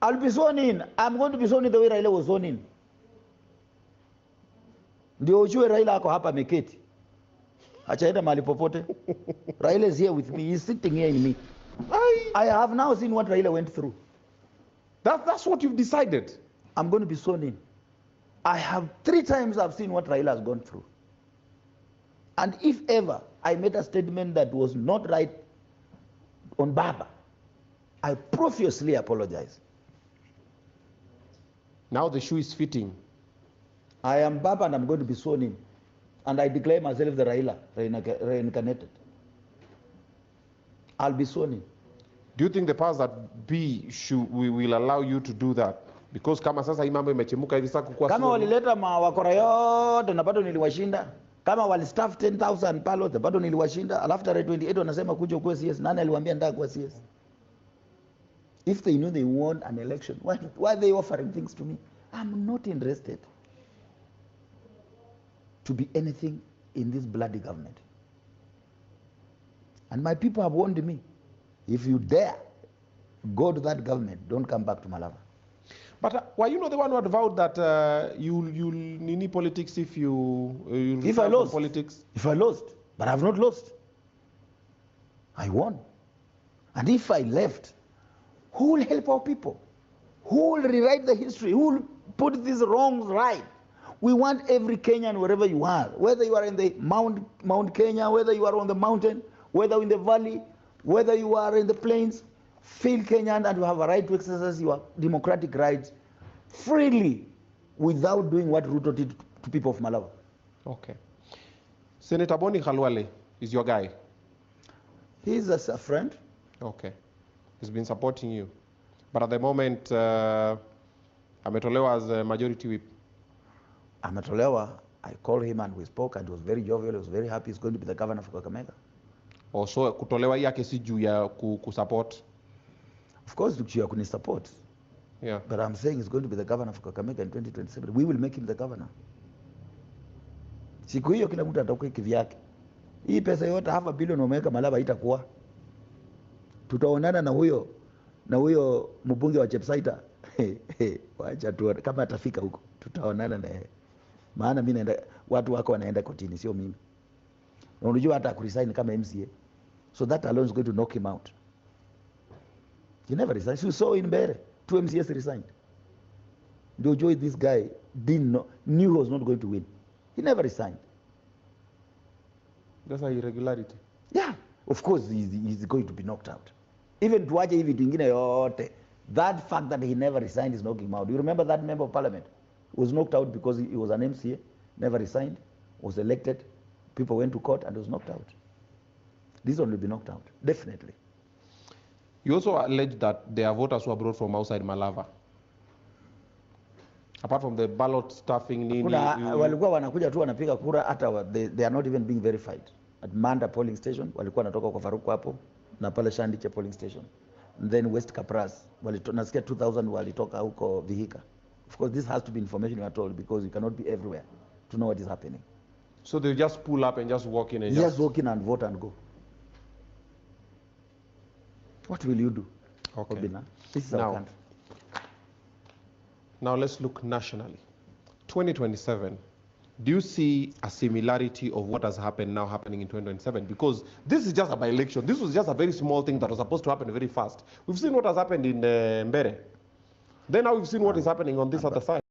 I'll be sworn in. I'm going to be sworn in the way Raila was sworn in. Ndio ujue Raila ako hapa ameketi. Achaenda mahali popote. Raila is here with me. He's sitting here in me. I have now seen what Raila went through. That's what you've decided. I'm going to be sworn in. I have 3 times I've seen what Raila has gone through. And if ever I made a statement that was not right on Baba, I profusely apologize. Now the shoe is fitting. I am Baba and I'm going to be sworn in. And I declare myself the Raila, reincarnated. I'll be sworn in. Do you think the powers that be will allow you to do that? Because kama sasa hii mambo imechemuka hivi sasa kukua kama walileta mawakora yote na bado niliwashinda, kama walistaff 10,000 palo na bado niliwashinda, alafu tarehe 28 wanasema kuja kuwa CS. Nani aliwaambia nataka kuwa CS? If they knew they won an election, why are they offering things to me? I'm not interested to be anything in this bloody government. And my people have warned me, if you dare go to that government, don't come back to Malava. But were you not the one who had vowed that you'll nini politics if if I lost politics? If I lost, but I've not lost. I won. And if I left, who will help our people? Who will rewrite the history? Who will put these wrongs right? We want every Kenyan, wherever you are, whether you are in the Mount Kenya, whether you are on the mountain, whether in the valley, whether you are in the plains, feel Kenyan and you have a right to exercise your democratic rights freely without doing what Ruto did to people of Malawi. Okay. Senator Boni Khalwale is your guy? He's a friend. Okay. He's been supporting you. But at the moment, Ametolewa as a majority whip. Ametolewa, I called him and we spoke and he was very jovial, he was very happy. He's going to be the governor of Kakamega. Also, kutolewa yake si juu ya kusupport? Of course, juu ya kunisupport. Yeah. But I'm saying he's going to be the governor of Kakamega in 2027. We will make him the governor. Siku hiyo kila mtu atakuwa kivyake. Hii pesa yote half a billion umeweka Malava itakuwa. Tutaonana na huyo mbunge wa Chepsaita. Wacha tu kama atafika huko. Tutaonana na yeye. Maana mimi naenda, watu wako wanaenda kotini, sio mimi. Na unajua hata kuresign kama MCA. So that alone is going to knock him out. He never resigned. You saw in Mbere, 2 MCAs resigned. Ndio this guy knew he was not going to win. He never resigned. That's an irregularity. Yeah, of course he's going to be knocked out. Even tuache hivi vingine yote. That fact that he never resigned is knocking him out. You remember that member of parliament? He was knocked out because he was an MCA, never resigned, was elected, people went to court and was knocked out. This one will be knocked out, definitely. You also allege that there are voters who are brought from outside Malava. Apart from the ballot stuffing, walikuwa wanakuja tu wanapiga kura hata they are not even being verified. At Manda polling station, walikuwa natoka kwa Faruku hapo, na pale Shandiche polling station. And then West Kapras, nasikia 2,000 walitoka huko Vihiga. Of course, this has to be information you are told because you cannot be everywhere to know what is happening. So they just pull up and just walk in and just walk in and vote and go. What will you do? Okay. Obina? This is our country. Now let's look nationally. 2027, do you see a similarity of what has happened now happening in 2027? Because this is just a by-election. This was just a very small thing that was supposed to happen very fast. We've seen what has happened in Mbere. Then now we've seen what is happening on this other side.